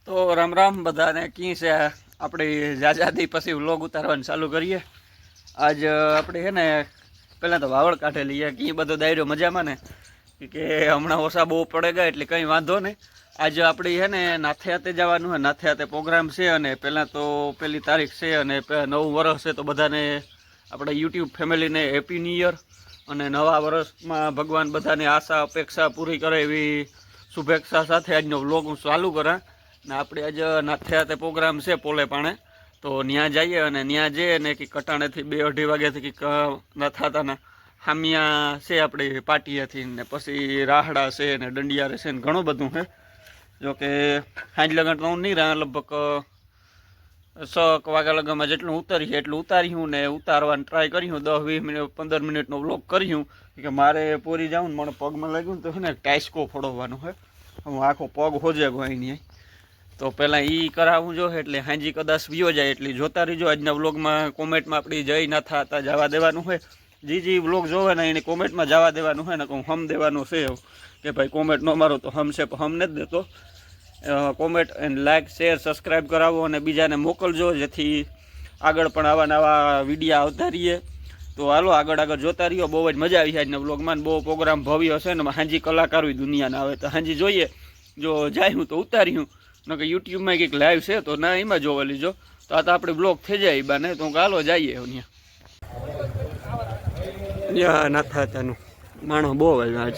તો રામ રામ બધાને કી છે આપણે જાજાદી પછી વ્લોગ ઉતારવાનું ચાલુ કરીએ। આજ આપણે છે ને પહેલાં તો વાવડ કાઢે લઈએ કી બધો દાયરો મજામાં ને કે હમણાં ઓછા બહુ પડે ગયા એટલે કંઈ વાંધો નહીં। આજે આપણી છે ને નાથે હાથે જવાનું હોય, નાથે હાથે પ્રોગ્રામ છે અને પહેલાં તો પહેલી તારીખ છે અને નવું વર્ષ છે, તો બધાને આપણે યુટ્યુબ ફેમિલીને હેપી ન્યૂ યર અને નવા વર્ષમાં ભગવાન બધાની આશા અપેક્ષા પૂરી કરે એવી શુભેચ્છા સાથે આજનો વ્લોગ હું ચાલુ કરા। ને આપણે આજે નાથે હાથે પ્રોગ્રામ છે પોલે પાણે, તો ત્યાં જઈએ અને ત્યાં જઈએ ને કે કટાણેથી 2-2:30 વાગ્યાથી કંઈક નાથાતાના હામિયા છે આપણી પાટીયાથી, ને પછી રાહડા છે ને દંડિયા છે ને ઘણું બધું છે। જોકે સાંજ લગન તો હું નહીં રહ્યા, લગભગ 6 વાગ્યા લગનમાં જેટલું ઉતારીએ એટલું ઉતાર્યું ને ઉતારવાની ટ્રાય કર્યું, 10-20 મિનિટ 15 મિનિટનો વ્લોગ કર્યું કે મારે પોરી જાઉં ને મને પગમાં લાગ્યું ને તો છે ને ટાઈસ્કો ફોડવાનું છે, હું આખો પગ હોજે ગઈ તો પહેલાં એ કરાવવું જોઈએ એટલે હાંજી કદાચ વિયો જાય એટલે જોતા રહીજો। આજના વ્લોગમાં કોમેન્ટમાં આપણી જય ના થતા જવા દેવાનું હોય, જે વ્લોગ જોવે ને એને કોમેન્ટમાં જવા દેવાનું હોય ને હું હમ દેવાનું છે કે ભાઈ કોમેન્ટ ન મારો તો હમ છે હમ નથી દેતો। Comment and like share subscribe કરાવો અને બીજાને મોકલજો જેથી આગળ પણ આવા નવા વિડીયા આવતા રહીએ। તો હાલો આગળ જોતા રહીયો, બહુ જ મજા આવી આજના વ્લોગમાં, બહુ પ્રોગ્રામ ભવ્ય છે ને હાંજી કલાકારો દુનિયાના આવે તો હાંજી જોઈએ, જો જાય હું તો ઉતાર્યું ન કે યુટ્યુબમાં કંઈક લાઈવ છે તો ના એમાં જોવા લીજો, તો આ તો આપણે બ્લોગ થઈ જાય બાને તો હાલો જઈએ। ત્યાં ના થતાનું માણસ બહુ આવ્યા આજ,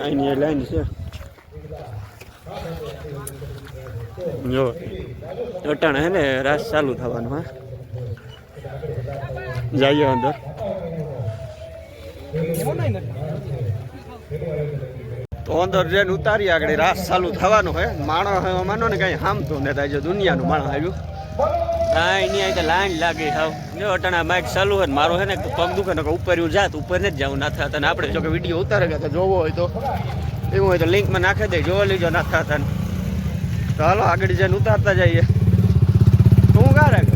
અહીંની લાઈન છે જો અટાણે હે ને રાસ ચાલુ થવાનું। હા જઈએ અંદર, તો અંદર જઈને ઉતારી આગળ રાસ ચાલુ થવાનું હોય। માણસ માનો ને કાંઈ હામતું ને થાય, દુનિયાનું માણસ આવ્યું કાંઈ નહીં, અહીં તો લાઈન લાગી હાવ જો અટાણા માઇક ચાલુ હોય ને મારો છે ને પગ દુખે ને ઉપર જાત ઉપર ને જ જાઉં ના થતા ને આપણે જો કે વિડીયો ઉતારે ગયા તો જોવો હોય તો એવું હોય તો લિંકમાં નાખી દે, જોવા લીજો ના થતા ને। તો હાલો આગળ જઈને ઉતારતા જઈએ, હું કા રાખે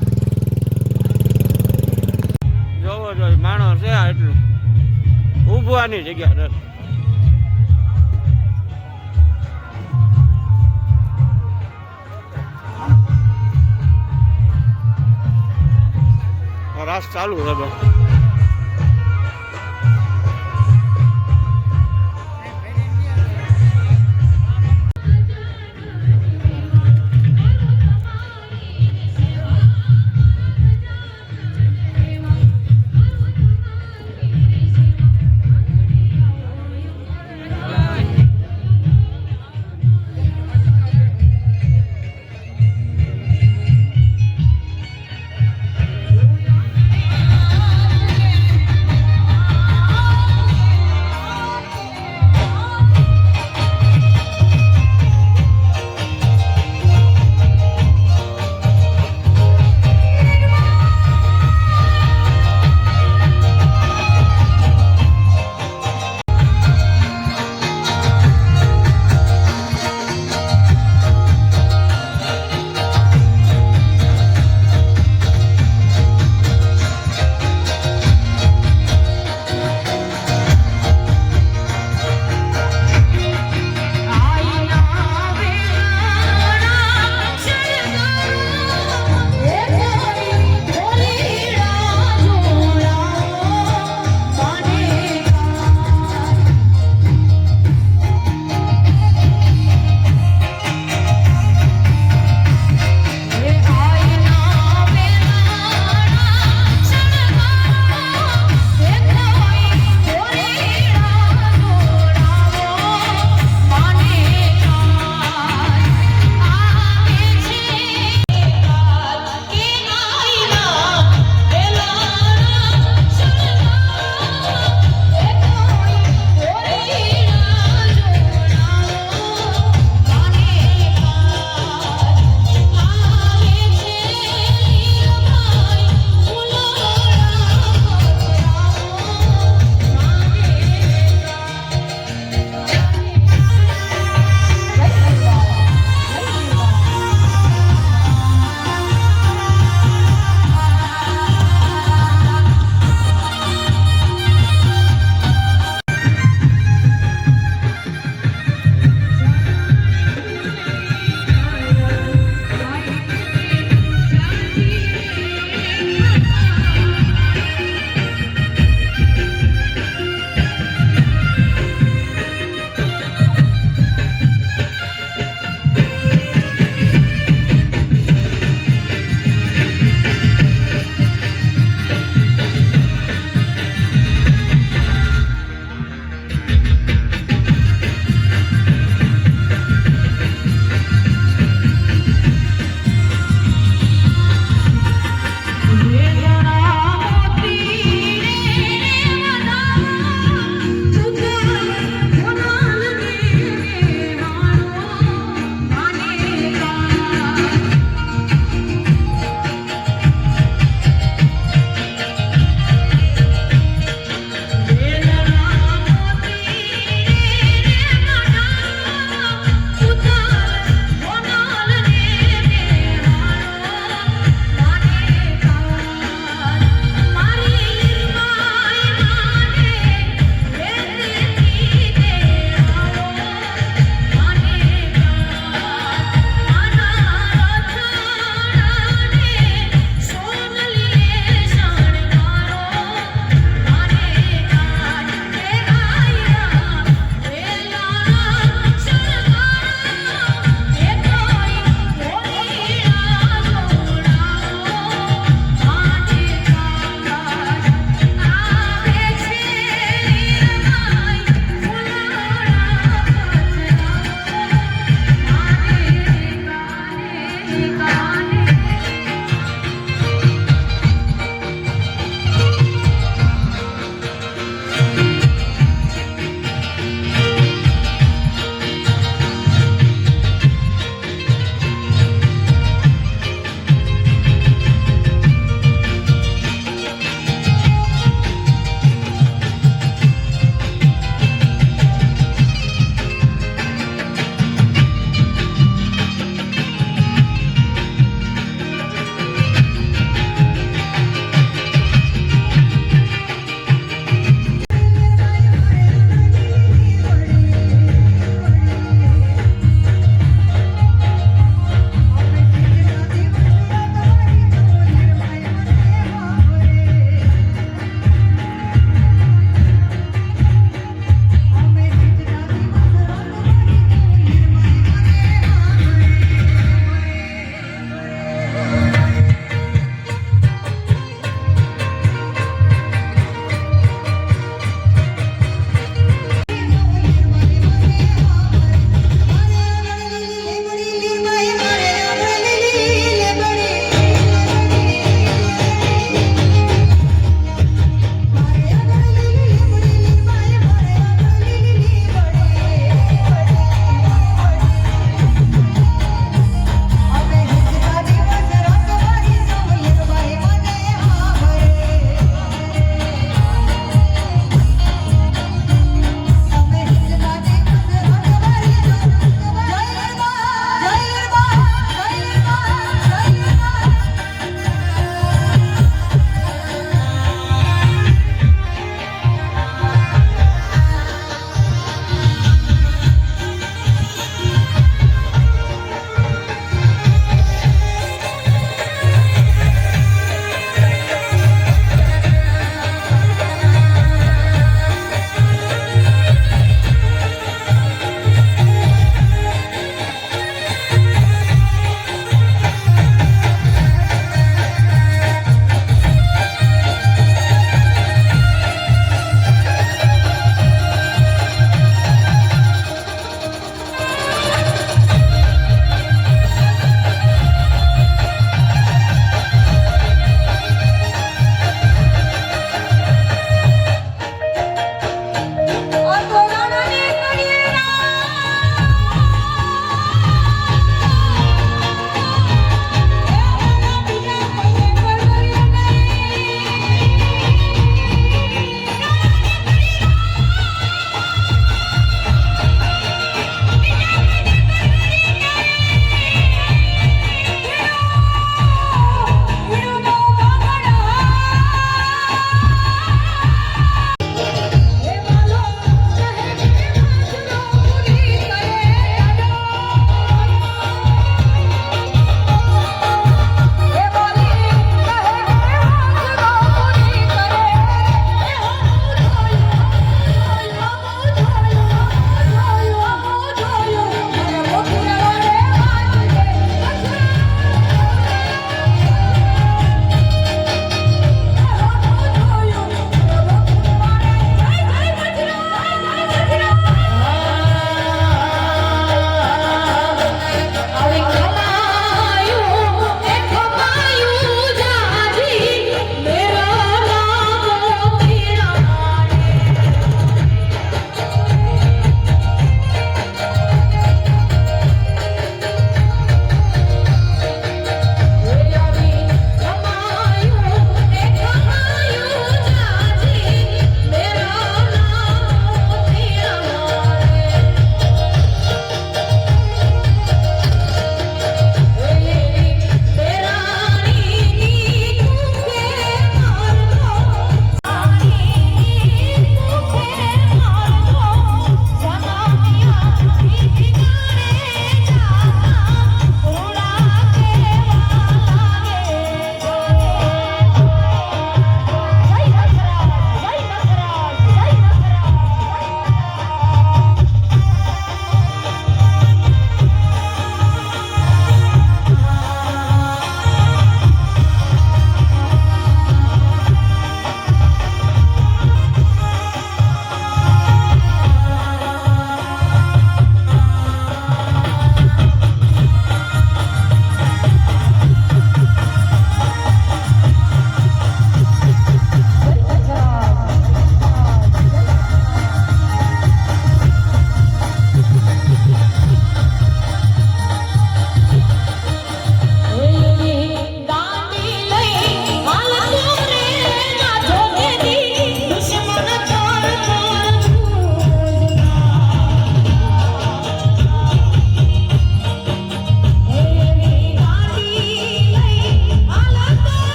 જોવો જો માણસ છે એટલું ઊભવાની જગ્યા રાસ ચાલુ હતો।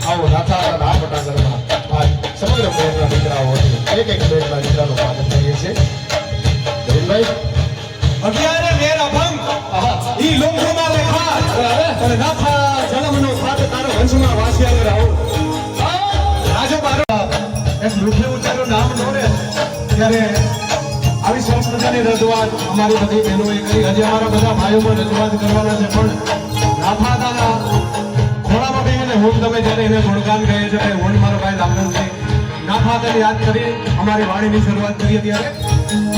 આવો નાથા આ પટાગરમાં આજ સમગ્ર પ્રેમના દીકરાઓ એક એક પ્રેમના દીકરાનો પાલન કરીએ છીએ ધીરભાઈ અગિયારે મેર અભંગ ઈ લોકમાં લેખા અને નાથા જન્મનો સાથ તારો વંશમાં વાસ્યા રાહુ રાજો મારો એક મીઠે ઉચ્ચારનું નામ નો રે ત્યારે આવી સરસ મજાની રજૂઆત અમારી બધી બહેનોએ કરી હજી અમારા બધા ભાઈઓમાં રજૂઆત કરવાના છે પણ નાથા દાદા ખોળામાં બેહીને હું તમે જ્યારે એને ગુણગાન કહે છે કે હું મારો ભાઈ લાલનંદજી નાથા દાદાને યાદ કરી અમારી વાણીની શરૂઆત કરીએ ત્યારે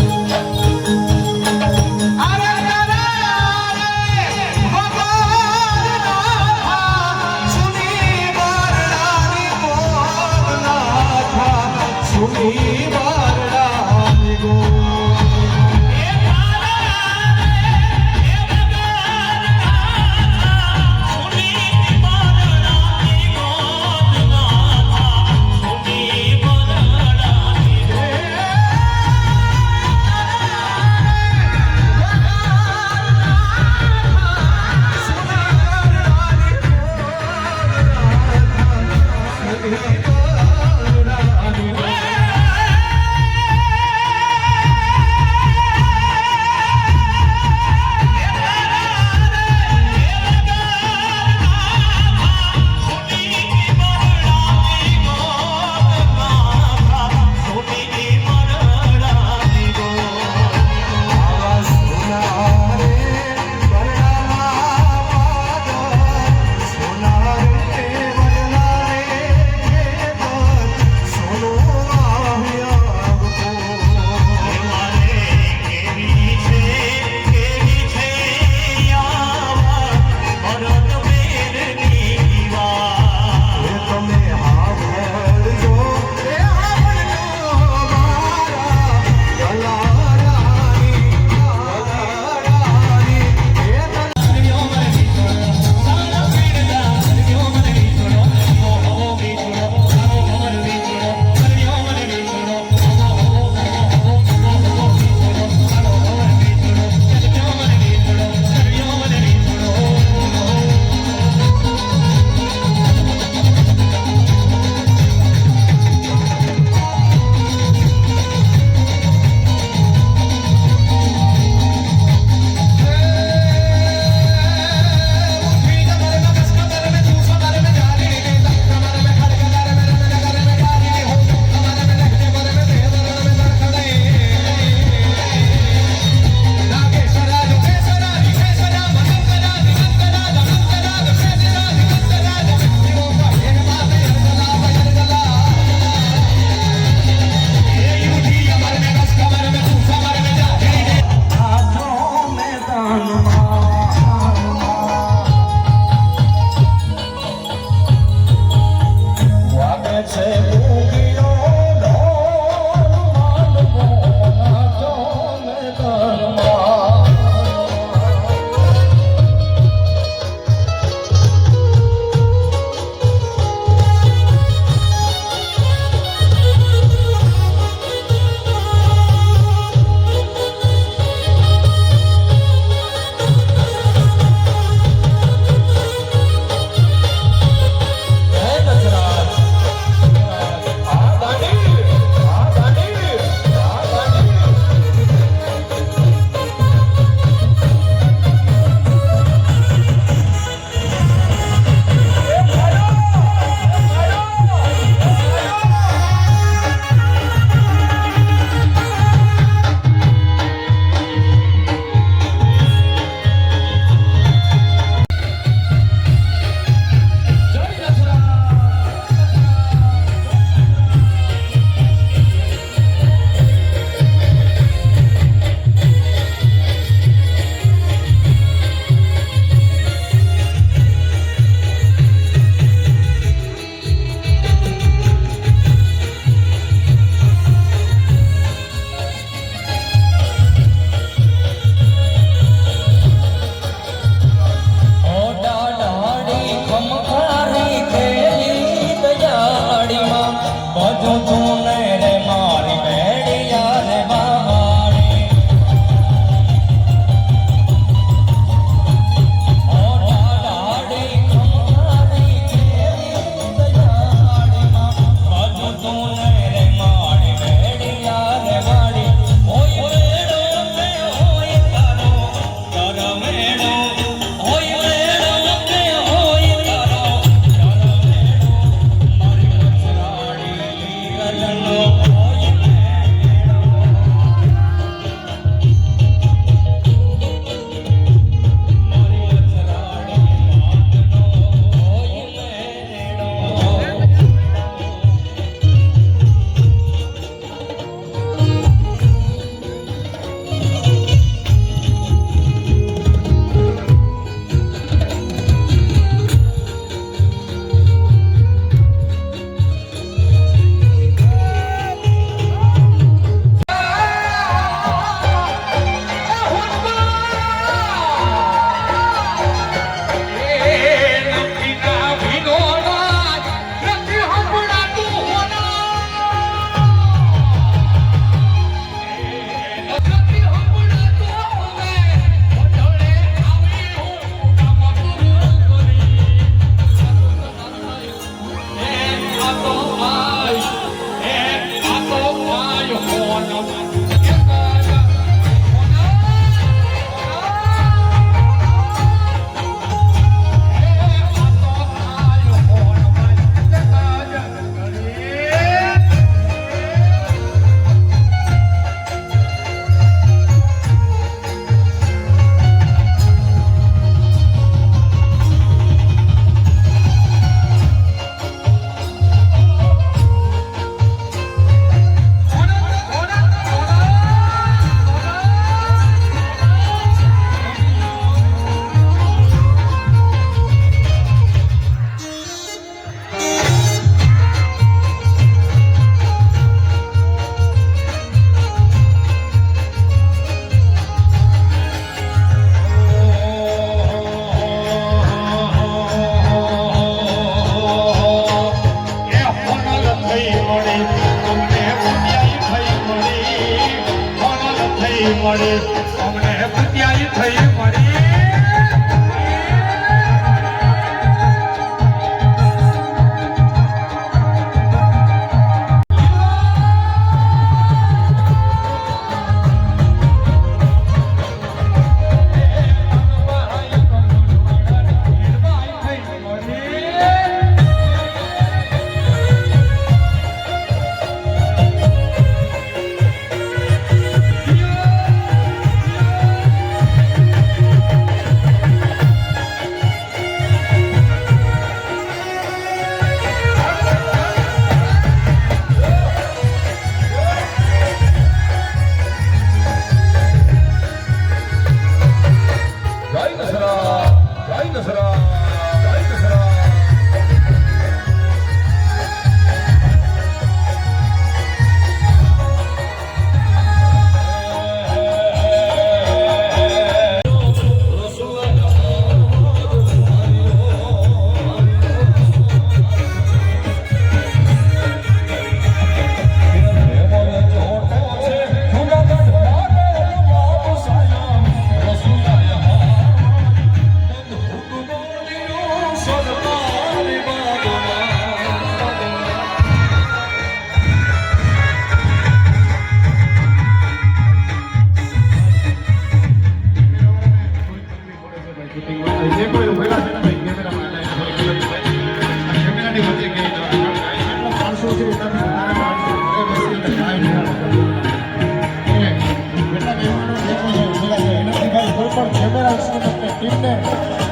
મળી અમને પૂત્યાઈ થઈ મળી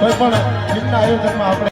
કોઈ પણ ટીમના આયોજનમાં આપણે